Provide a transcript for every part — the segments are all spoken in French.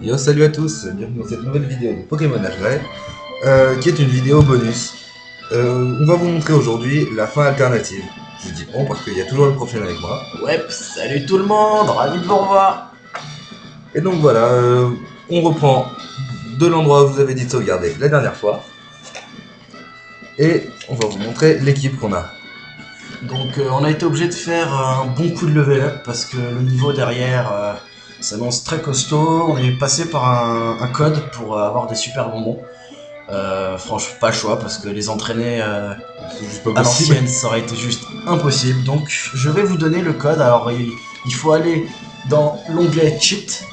Yo, salut à tous, bienvenue dans cette nouvelle vidéo de Pokémon HGRE, qui est une vidéo bonus. On va vous montrer aujourd'hui la fin alternative. Je dis on parce qu'il y a toujours le profil avec moi. Ouais, salut tout le monde, ravi de vous revoir. Et donc voilà, on reprend de l'endroit où vous avez dit de sauvegarder la dernière fois. Et on va vous montrer l'équipe qu'on a. Donc on a été obligé de faire un bon coup de level up parce que le niveau derrière s'annonce très costaud. On est passé par un code pour avoir des super bonbons. Franchement, pas le choix parce que les entraîner C'est juste pas à possible. l'ancienne ça aurait été juste impossible. Donc je vais vous donner le code. Alors il faut aller dans l'onglet cheat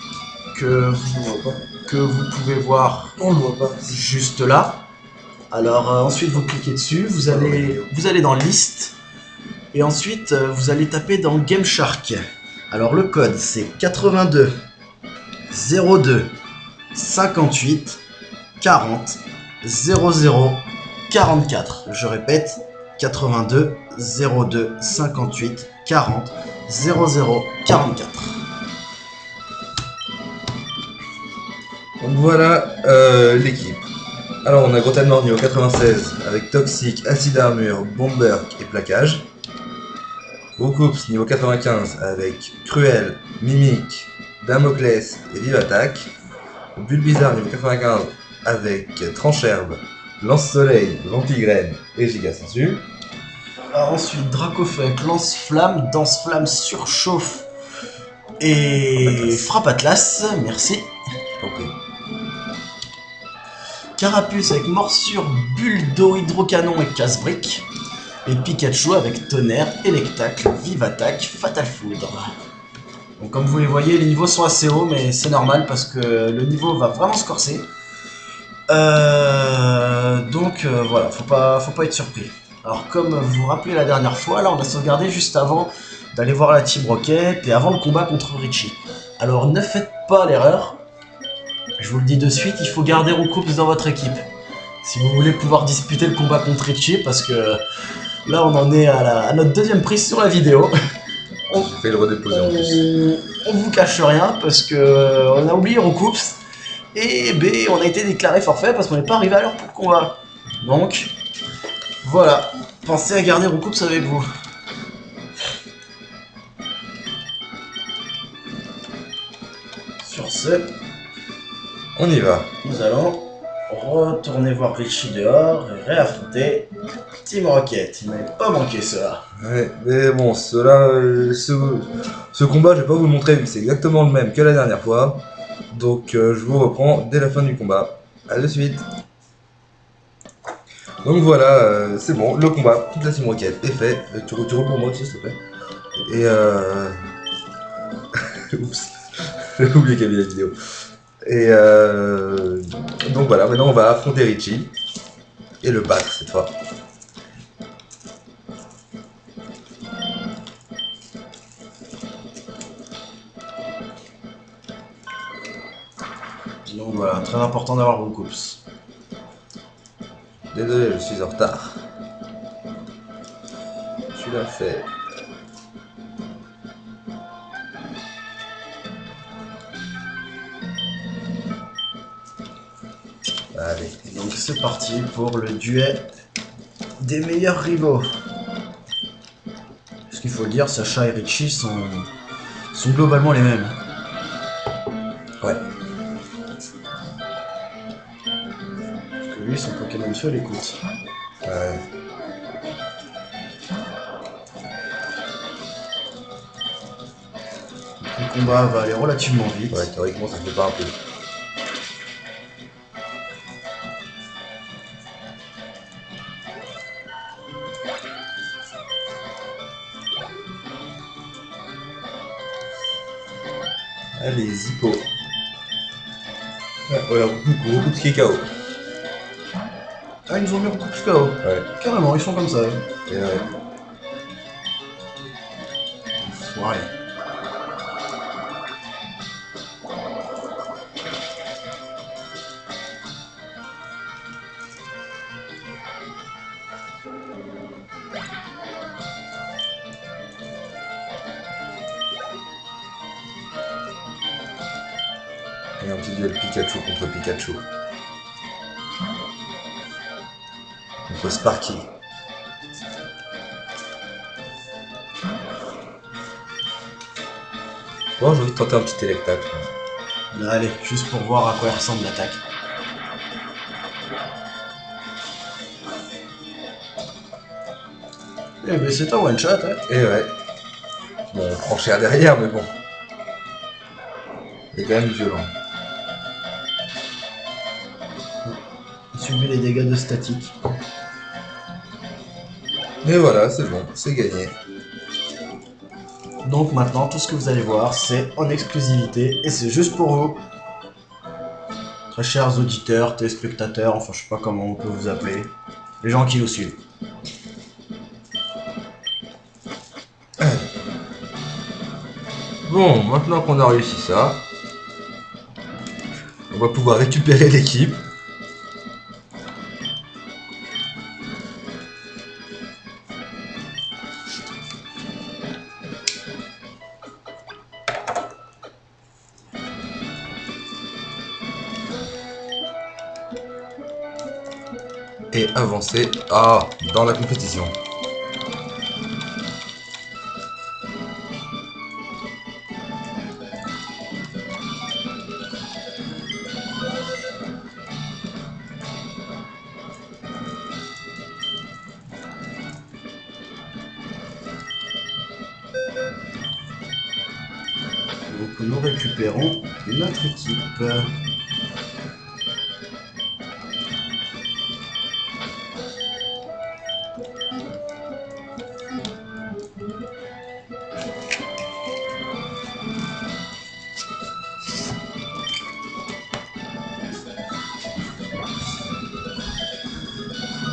que On le voit pas. que vous pouvez voir On le voit pas. juste là. Alors ensuite vous cliquez dessus, vous allez dans liste et ensuite vous allez taper dans Game Shark. Alors le code c'est 82 02 58 40 00 44. Je répète 82 02 58 40 00 44. Donc voilà l'équipe. Alors on a Grotan Nord niveau 96 avec Toxic, Acide Armure, Bomber et Plaquage. Roucoups niveau 95 avec Cruel, Mimic, Damoclès et Vive Attaque. Bulbizarre niveau 95 avec Trancherbe, Lance-Soleil, Ventigraine et Giga Sensu. Alors ensuite Dracofunk, Lance-Flamme, Danse-Flamme, Surchauffe et Frappe Atlas. Merci. Je t'en prie. Carapuce avec Morsure, Buldo, Hydrocanon et Casse-Brique. Et Pikachu avec Tonnerre, Électacle, Vive Attaque, Fatal Foudre. Donc comme vous les voyez, les niveaux sont assez hauts, mais c'est normal parce que le niveau va vraiment se corser. Voilà, faut pas être surpris. Alors comme vous vous rappelez la dernière fois, là on a sauvegardé juste avant d'aller voir la Team Rocket et avant le combat contre Richie. Alors ne faites pas l'erreur, je vous le dis de suite, il faut garder Roucoups dans votre équipe. Si vous voulez pouvoir disputer le combat contre Richie, parce que là on en est à notre deuxième prise sur la vidéo. J'ai fait le redéposer en plus. On vous cache rien parce que on a oublié Roucoups et B, on a été déclaré forfait parce qu'on n'est pas arrivé à l'heure pour le combat. Donc voilà, pensez à garder Roucoups avec vous. Sur ce, On y va. nous allons retourner voir Richie dehors et réaffronter Team Rocket. Il m'avait pas manqué cela. Ouais, mais bon, ce combat, je vais pas vous le montrer vu que c'est exactement le même que la dernière fois. Donc je vous reprends dès la fin du combat. À de suite. Donc voilà, c'est bon, le combat, toute la Team Rocket est fait. Tu roules pour moi aussi, s'il te plaît. Et Oups, j'ai oublié qu'il y avait la vidéo. Et donc voilà, maintenant on va affronter Richie. Et le battre cette fois. Donc voilà, très important d'avoir Roucoups. Désolé, je suis en retard. Tu l'as fait. Allez. Donc c'est parti pour le duel des meilleurs rivaux. Ce qu'il faut le dire, Sacha et Richie sont globalement les mêmes. Ouais. Parce que lui, son Pokémon Feu l'écoute. Ouais. Le combat va aller relativement vite. Ouais, théoriquement ça se fait pas un peu. Allez, Zippo. Ah, voilà, beaucoup de KO. Ah, ils nous ont mis beaucoup de KO. Ouais. Carrément, ils sont comme ça. Et ouais. Ouais. Et un petit duel Pikachu contre Pikachu. Contre Sparky. Bon, j'ai envie de tenter un petit Electacle. Allez, juste pour voir à quoi ressemble l'attaque. Eh ben c'est un one shot, hein. Et ouais. Bon, on prend cher derrière, mais bon. Il est quand même violent. Subit les dégâts de statique. Et voilà, c'est bon, c'est gagné. Donc maintenant, tout ce que vous allez voir, c'est en exclusivité et c'est juste pour vous. Très chers auditeurs, téléspectateurs, enfin je sais pas comment on peut vous appeler. Les gens qui nous suivent. Bon, maintenant qu'on a réussi ça, on va pouvoir récupérer l'équipe. Et avancer dans la compétition. Donc nous récupérons notre équipe.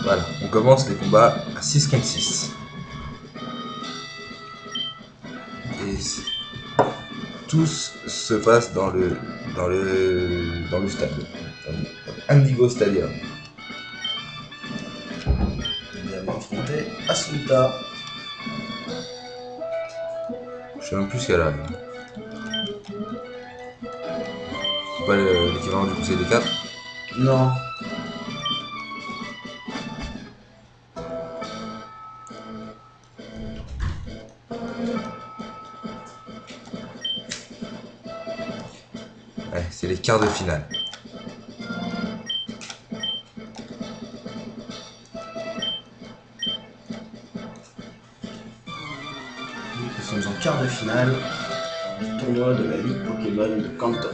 Voilà, on commence les combats à 6 contre 6. Et tous se passent dans le stade, dans Indigo Stadium. Nous allons affronter Assunta. Je sais même plus ce qu'elle a. C'est pas l'équivalent du Conseil des 4. Non. Ouais, c'est les quarts de finale. Nous sommes en quart de finale du tournoi de la Ligue Pokémon de Kanto.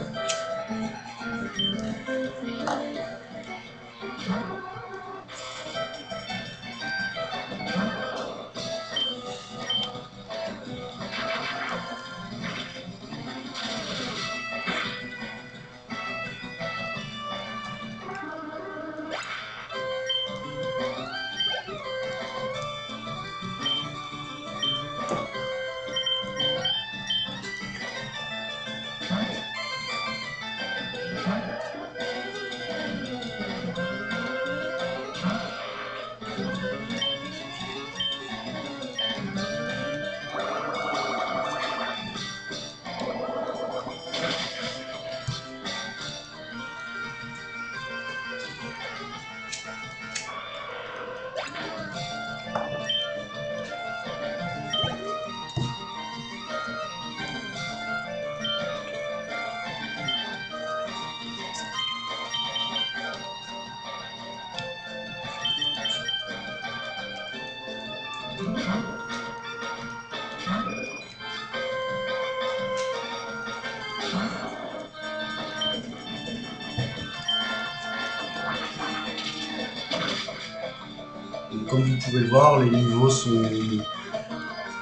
Donc, comme vous pouvez le voir, les niveaux sont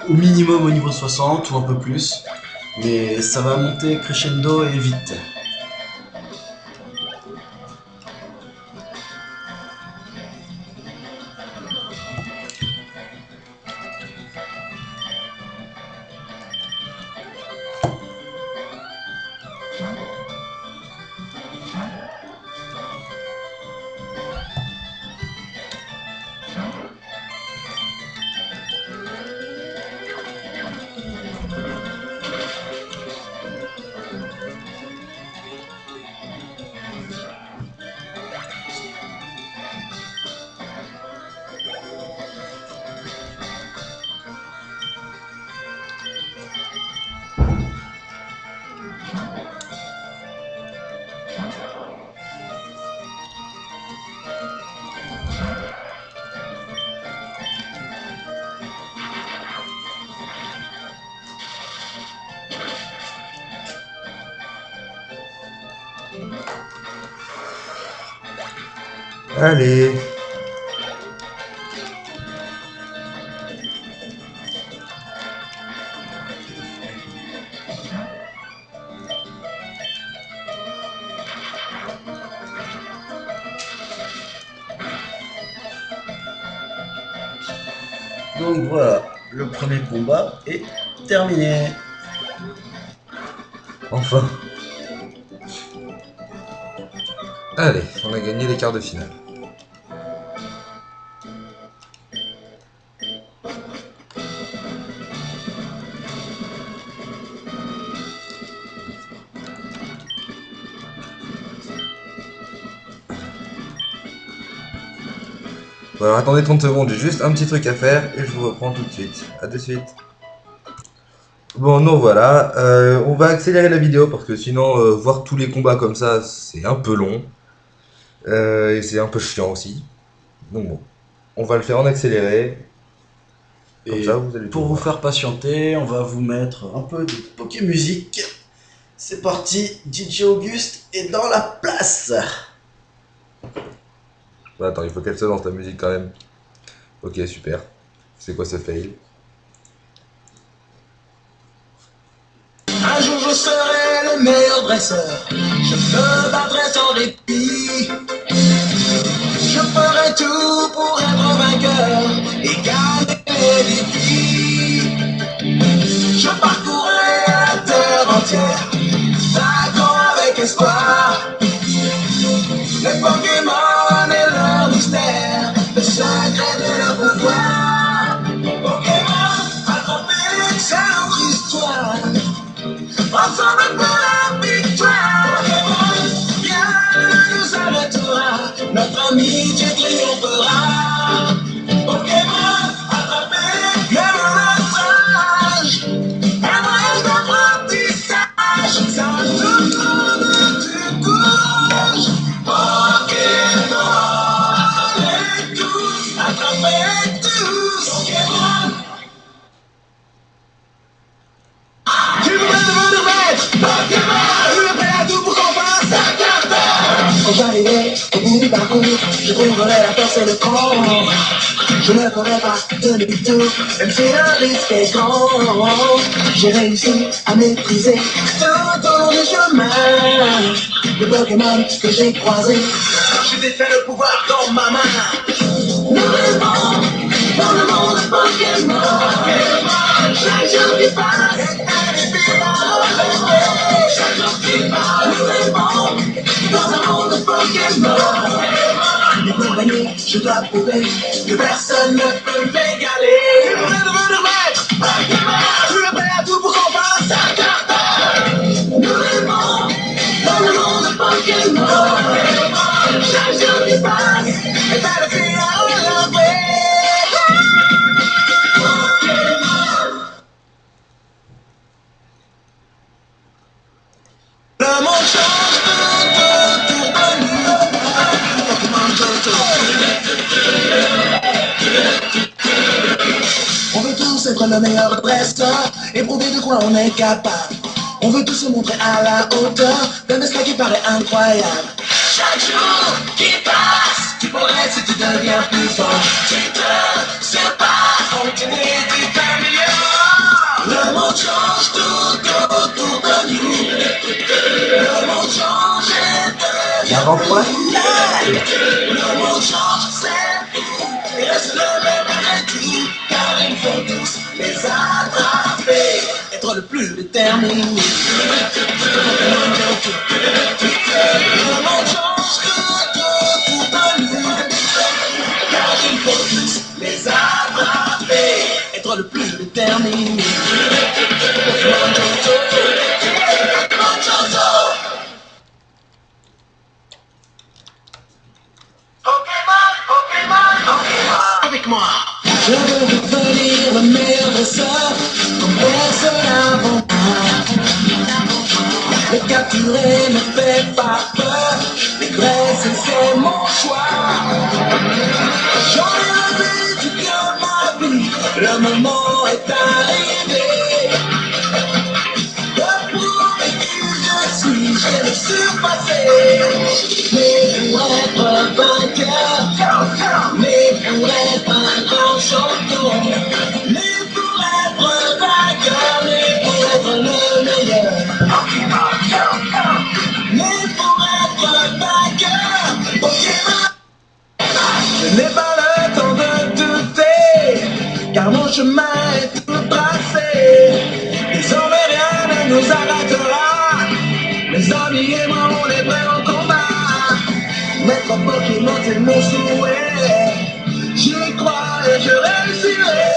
au minimum au niveau 60 ou un peu plus. Mais ça va monter crescendo et vite. Allez. Donc voilà, le premier combat est terminé. Enfin. Allez, on a gagné les quarts de finale. Bon alors attendez 30 secondes, j'ai juste un petit truc à faire et je vous reprends tout de suite. A de suite. Bon non voilà, on va accélérer la vidéo parce que sinon voir tous les combats comme ça c'est un peu long. Et c'est un peu chiant aussi. Donc bon, on va le faire en accéléré. Comme Et ça vous allez pour tout vous voir. faire patienter, on va vous mettre un peu de Pokémusique. C'est parti, DJ Auguste est dans la place. Bah, attends, il faut qu'elle se lance la musique quand même. Ok super. C'est quoi ce fail? Un jour je serai le meilleur dresseur. Je me battrai sans répit. Je ferai tout pour être vainqueur et gagner les défis. Je parcourrai la terre entière, vainquant avec espoir. Les Pokémon et leur mystère, le secret de leur pouvoir. Pokémon, attrapez l'excellente histoire. Ensemble pour la victoire. Pokémon, rien ne nous arrêtera. Notre amitié triomphera. Pokémon, attrapez même notre âge. Un voyage d'apprentissage. Ça nous donne du courage. Pokémon, les tous, attrapez tous. Pokémon. Tu veux devenir maître Pokémon. Tu es prêt à tout pour qu'on fasse un carton. Quand j'arriverai au bout du parcours, je trouverai la force et le cran. Je ne ferai pas de demi-tour, même si le risque est grand. J'ai réussi à maîtriser tout au long du chemin. Le Pokémon que j'ai croisé, j'ai défait le pouvoir dans ma main. Nous vivons dans le monde de Pokémon. Chaque jour qui passe est un défi à relever. Chaque jour qui passe, nous vivons dans un monde de Pokémon. Mais pour gagner, je dois prouver que personne ne peut m'égaler. Tu veux devenir maître Pokémon. Tu es prêt à tout pour qu'on fasse un carton. Nous vivons dans le monde de Pokémon. Chaque jour qui passe est un défi à relever. Le monde change tout autour de nous. Pokémon Johto. On veut tous être le meilleur dresseur et prouver de quoi on est capable. On veut tous se montrer à la hauteur d'un destin qui paraît incroyable. Chaque jour qui passe, tu progresses et tu deviens plus fort. Tu te surpasses, continue, tu t'améliores. Le monde change tout autour de nous. Le monde change et devient plus. Le monde change, c'est fou. Il reste le même malgré tout, car il faut tous les attraper. Être le plus déterminé. Le monde change tout autour de nous, car il faut tous les attraper. Être le plus déterminé. Pokémon Johto. Pokémon Johto. Pokémon, Pokémon, Pokémon. Avec moi. Je veux devenir le meilleur dresseur, comme personne avant moi. Le capturer ne fait pas peur, les dresser c'est mon choix. J'en ai rêvé toute ma vie, le moment est arrivé. De prouver qui je suis, j'ai le surpasser. Mais pour être vainqueur, mais pour être un grand champion, mais pour être vainqueur, mais pour être le meilleur. Mais pour être vainqueur, Pokémon. Je n'ai pas le temps de douter, car mon chemin est tout tracé. Désormais rien ne nous arrêtera. Mes amis et moi on est prêts au combat. Mettre Pokémon c'est mon souhait. J'y crois et je réussirai.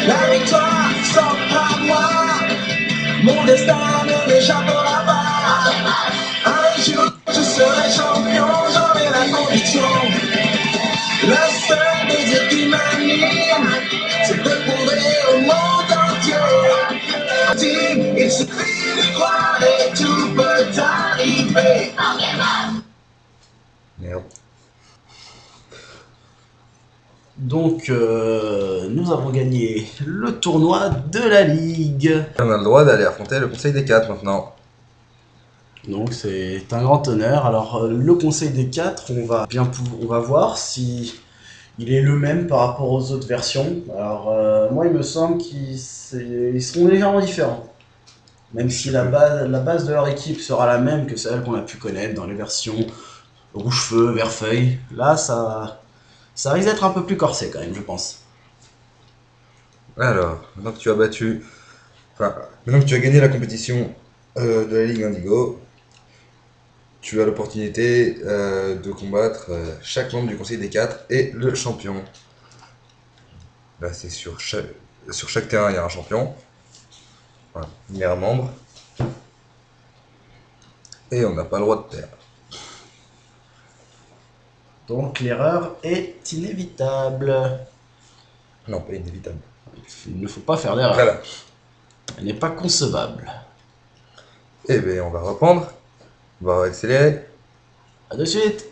La victoire s'offre à moi. Mon destin ne m'échappera pas. Un jour je serai champion, j'en ai la conviction. Le seul désir qui m'anime, c'est de prouver au monde entier. Il suffit de croire et tout peut arriver. Merde. Donc, nous avons gagné le tournoi de la Ligue. On a le droit d'aller affronter le Conseil des 4 maintenant. Donc, c'est un grand honneur. Alors, le Conseil des 4, on va voir si il est le même par rapport aux autres versions. Alors, moi, il me semble qu'ils seront légèrement différents. Même si la base de leur équipe sera la même que celle qu'on a pu connaître dans les versions rouge-feu, vert-feuille. Là, ça risque d'être un peu plus corsé quand même, je pense. Alors, maintenant que tu as battu... Enfin, maintenant que tu as gagné la compétition de la Ligue Indigo, tu as l'opportunité de combattre chaque membre du Conseil des 4 et le champion. Là, c'est sur chaque terrain, il y a un champion. Voilà, meilleur membre. Et on n'a pas le droit de perdre. Donc l'erreur est inévitable. Non, pas inévitable. Il ne faut pas faire d'erreur. Voilà. Elle n'est pas concevable. Et bien, on va reprendre. On va accélérer. A de suite.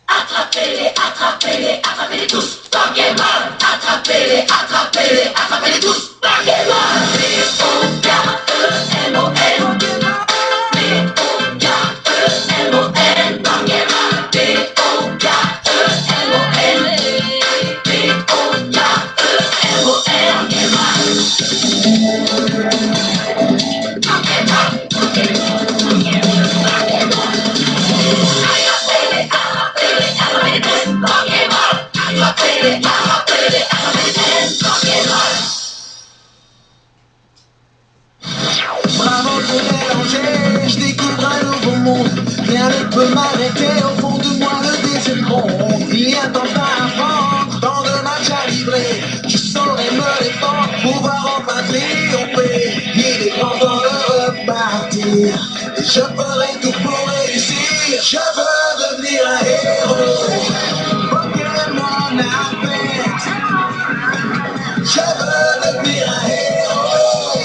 Attrapez-les, attrapez-les, attrapez-les tous, Pokémon. Attrapez-les, attrapez-les, attrapez-les tous, Pokémon. P-O-K-E-M-O-N, Pokémon. P-O-K-E-M-O-N, Pokémon. P-O-K-E-M-O-N, Bravo pour mélanger, je découvre un nouveau monde. Rien ne peut m'arrêter, au fond de moi le désir gronde. Il y a tant à apprendre, tant de matchs à livrer. Je saurais me défendre, pouvoir enfin triompher. Il est grand temps de repartir, et je ferai tout pour réussir. Je veux devenir un héros, Pokémon affect. Je veux devenir un héros,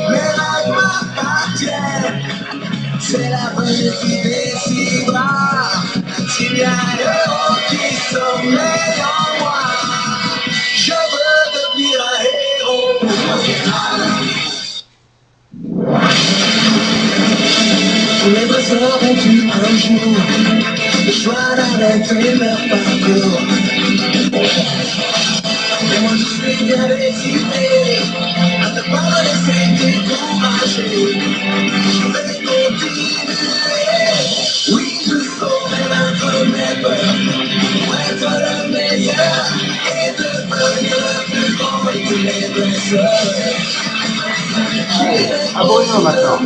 mes rêves m'appartiennent. C'est l'avenir qui décidera s'il y a un héros qui sommeille en moi. Je veux devenir un héros. Tous les dresseurs ont eu un jour le choix d'arrêter leur parcours. Mais moi je suis bien décidé à ne pas me laisser décourager. Je vais continuer. Oui, je saurai vaincre mes peurs pour être le meilleur et devenir le plus grand de tous les blesseurs. Abonnez-vous maintenant.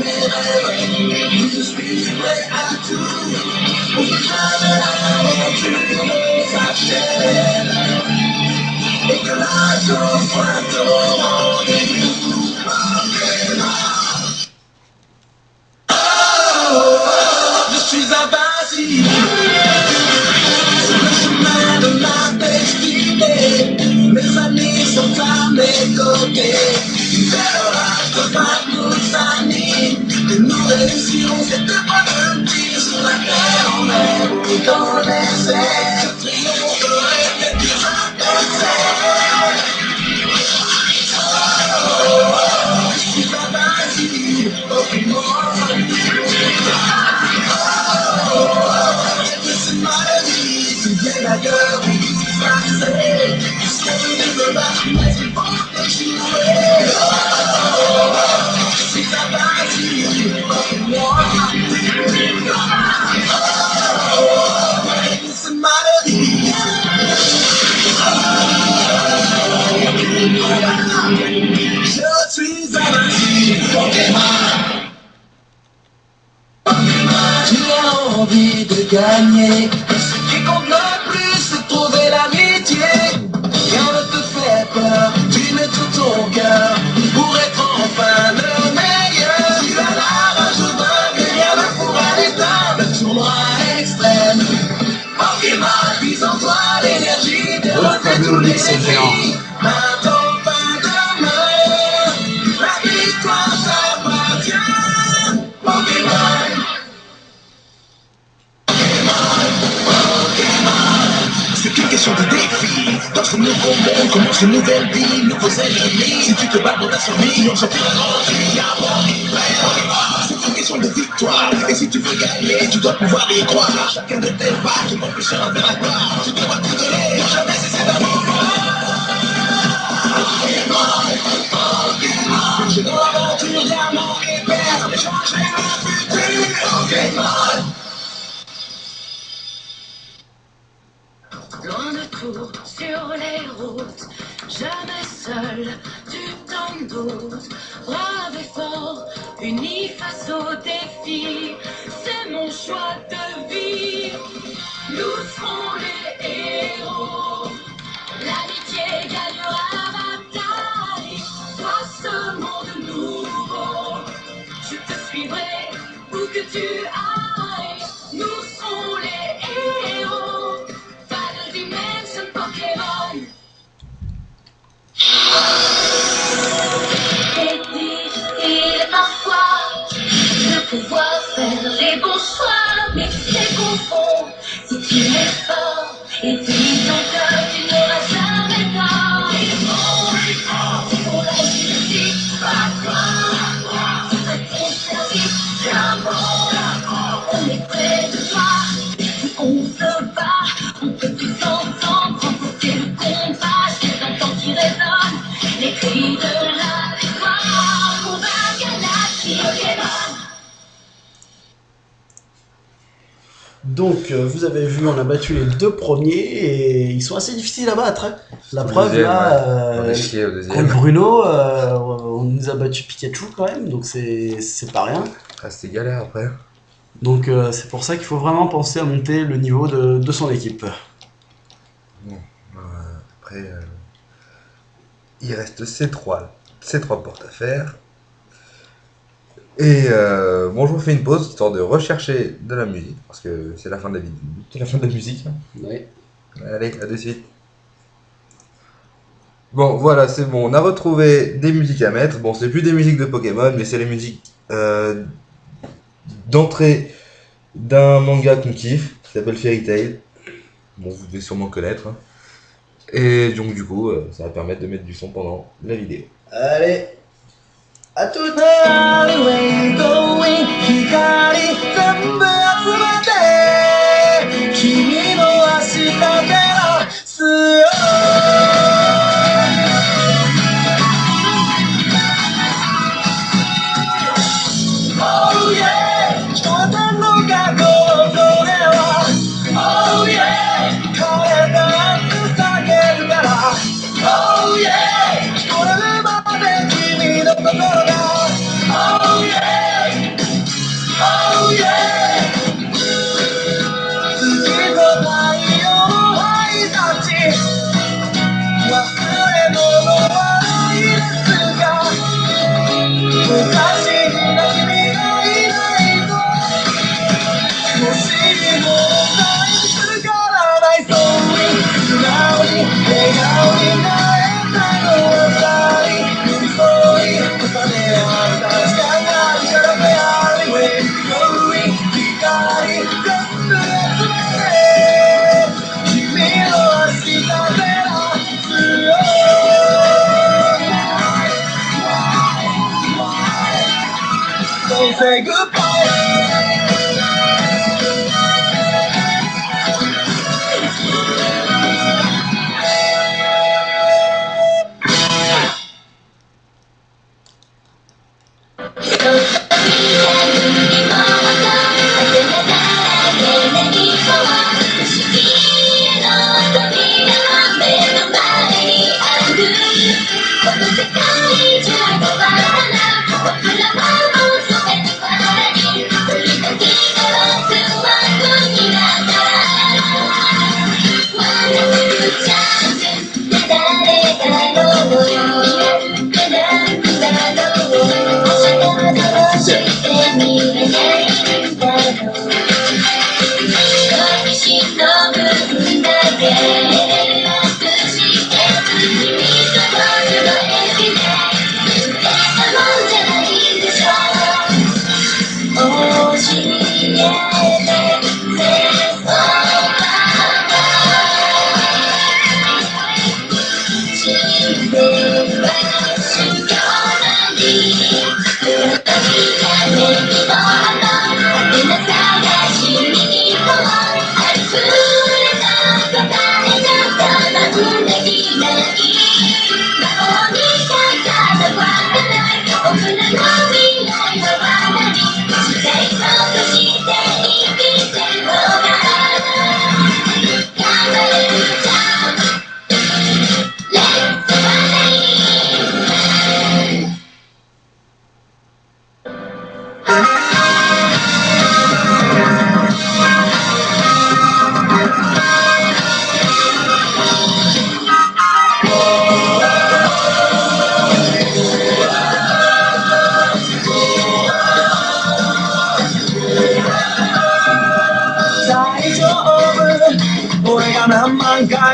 Je suis prêt à tout pour que jamais l'aventure ne s'achève et que la chance soit au rendez-vous. Je suis invincible sur le chemin de ma destinée. Mes amis sont à mes côtés. Une belle orage de vagues nous anime. Et nous réussirons cette épreuve ultime sur la terre, en mer ou dans les airs. Je triompherai des pires adversaires. Je suis invincible, Pokémon. C'est maladie, tu viens d'ailleurs, on dit ce passé. Ce qu'on veut de me battre, mais il faut que je joue. C'est ta magie, moi. C'est maladie. Je suis averti, Pokémon. Tu as envie de gagner. Ce qui compte le plus, c'est de trouver l'amitié. Rien ne te fait peur, tu mets tout ton cœur pour être enfin le meilleur. Tu as la rage au vaincre, rien ne pourra l'éteindre. Le tournoi extrême. Pokémon, vise en toi l'énergie de relever tous les défis. Maintenant, pas demain, la victoire t'appartient. Pokémon. C'est qu'une question de défi. Dans ce nouveau monde commence une nouvelle vie, nouveaux ennemis. Si tu te bats pour la survie, on sortira grandi. C'est une question de victoire. Et si tu veux gagner, tu dois pouvoir y croire. Chacun de tes pas qui m'empêchera vers la gloire. Tu dois tout donner, jamais cesser d'avoir. Je dois aventure, diamant et perles, changer le futur. Pokémon. Loin de tout, sur les routes, jamais seul, tu t'en doutes. Brave et fort, unis face aux défis, c'est mon choix de vie. Nous serons les héros, l'amitié gagnera la bataille. Toi ce monde nouveau, je te suivrai où que tu ailles. Nous serons les héros. Dimension Pokémon. C'est difficile parfois de pouvoir faire les bons choix, mais tu sais qu'au fond, si tu es fort et tu lis ton cœur, tu n'auras jamais tort. C'est pour la justice, pas toi. Tu fais ton service, l'amour. On est près de toi, on se bat, on peut plus s'entendre, remporter le combat, c'est un temps qui résonne, les cris de la victoire, pour la galaxie Pokémon. Donc, vous avez vu, on a battu les deux premiers et ils sont assez difficiles à battre. Hein. La Le preuve, deuxième, là, On a chié au deuxième. contre Bruno, on nous a battu Pikachu quand même, donc c'est pas rien. Ah, c'était galère après. Donc, c'est pour ça qu'il faut vraiment penser à monter le niveau de son équipe. Bon, après, il reste ces trois portes à faire. Et bon, je vous fais une pause histoire de rechercher de la musique parce que c'est la fin de la vidéo, c'est la fin de la musique. Oui. Allez, à de suite. Bon, voilà, c'est bon. On a retrouvé des musiques à mettre. Bon, c'est plus des musiques de Pokémon, mais c'est les musiques d'entrée d'un manga qu'on kiffe, qui s'appelle Fairy Tail. Bon, vous devez sûrement connaître. Hein. Et donc, du coup, ça va permettre de mettre du son pendant la vidéo. Allez, à toutes. Oh yeah, je t'entends nos gagos, oh yeah, quand elle danse, ça gueule là. Oh yeah, je connais le bordel qui vit dans ton corps. Oh yeah, oh yeah. Tu veux pas y aller, t'as-tu? Moi, c'est le moment, il est ce gars. Pour cacher la lumière. Don't say goodbye.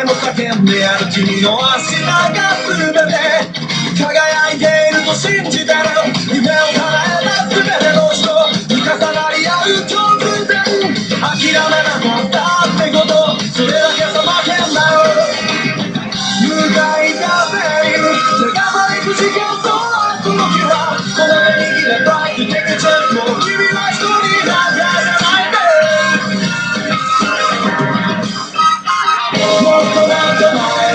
いも叫んである君の明日が全て輝いていると信じてる夢を叶えた全ての人重なり合う直前諦めなかったってことそれだけさ負けんだよ向かい風に長まりく時間とこの日はこの目に握れば生きてくちゃもう君は一人なんかじゃないでもっとなんと前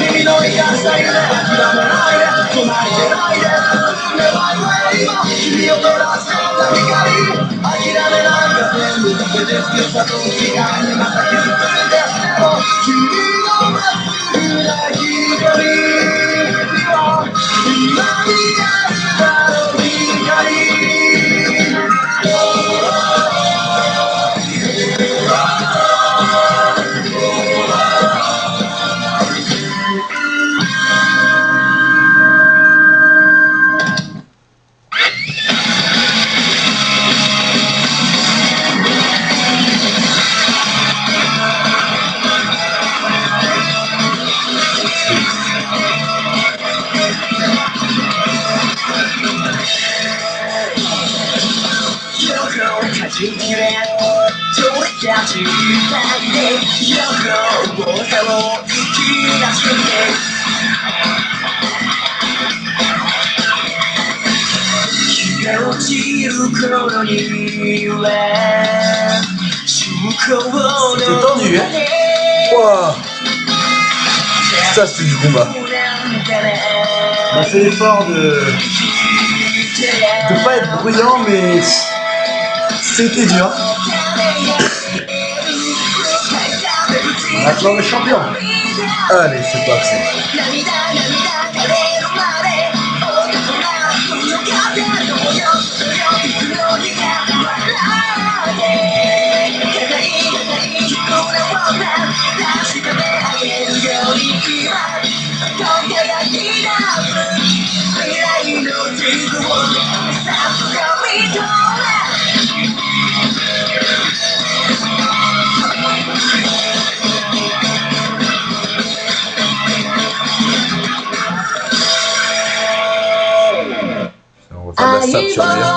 君の癒した夢諦めないで唱えてないで進めば今君を照らしてた光諦めなんか全部だけで強さと時間にまた気づくんでも君のまっすぐな光には今見えるだろう光落ちる頃には C'était tendu, hein. Wow. Ça, c'était du combat. On a fait l'effort de pas être bruyant, mais c'était dur. Maintenant le champion. Allez, c'est parti. On va faire de la sable sur lui.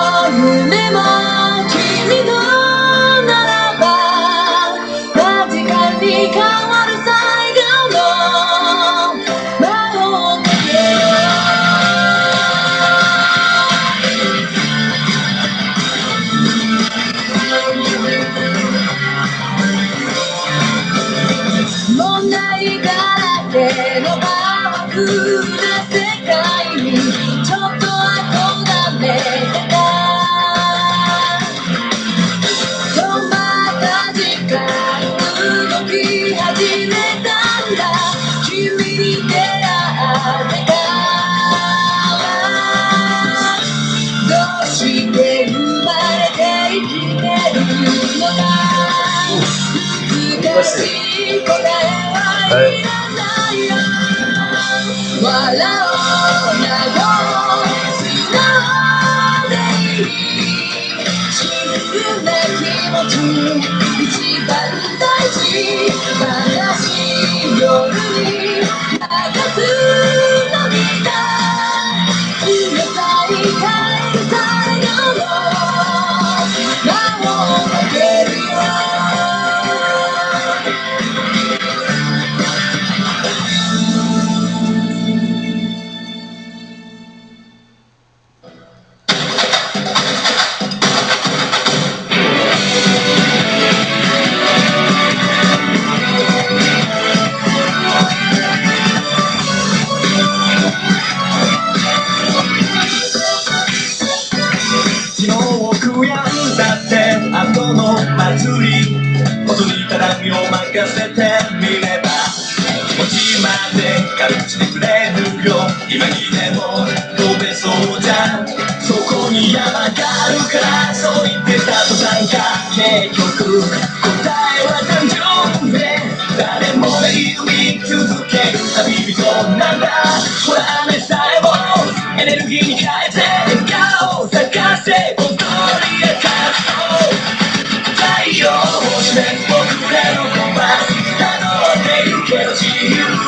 太陽を星で僕らのコンパスたどってゆける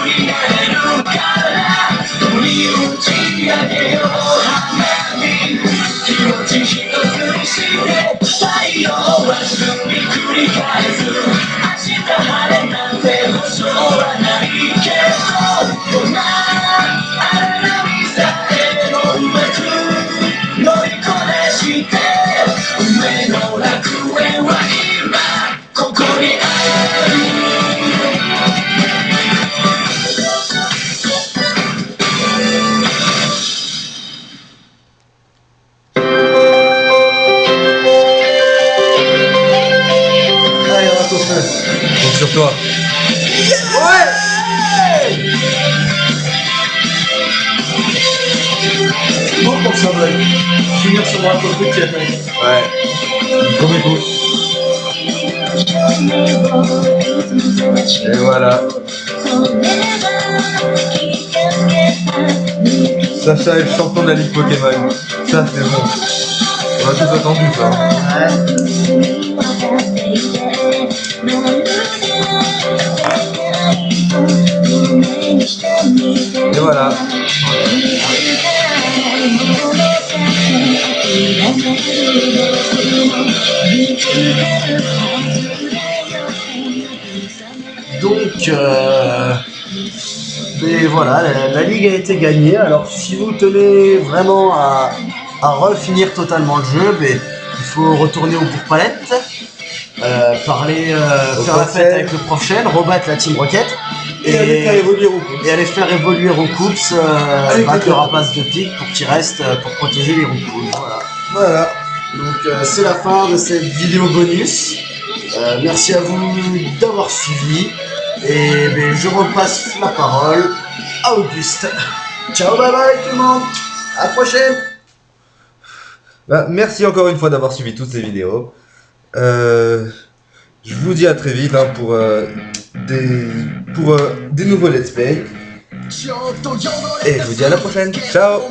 りなれるから共に打ち上げよう花火気持ち一つにして太陽はすぐに繰り返す明日晴れなんて保証はないけどどんな荒波さえもうまく乗りこなして運命の楽園は今ここにあるAllez, on va tous faire. Compte sur toi. Bon pour ça, Black. Finir sur un peu de truc, Ouais. Premier coup. Et voilà. Sacha est le champion de la Ligue Pokémon. Ça, c'est bon. On a tous attendu ça. Et voilà. Donc, mais voilà, la ligue a été gagnée. Alors, si vous tenez vraiment à refinir totalement le jeu, mais il faut retourner au Bourg-Palette, parler, faire la fête avec le prof Shell, rebattre la Team Rocket Et aller faire évoluer au coup. et aller faire évoluer Roucoups, battre le rapace de pique pour qu'il reste pour protéger les Roucoups. Voilà. Voilà. Donc c'est la fin de cette vidéo bonus. Merci à vous d'avoir suivi. Et ben, je repasse la parole à Auguste. Ciao, bye bye tout le monde. À la prochaine. Bah, merci encore une fois d'avoir suivi toutes ces vidéos. Je vous dis à très vite hein, pour des nouveaux let's play. Et je vous dis à la prochaine. Ciao.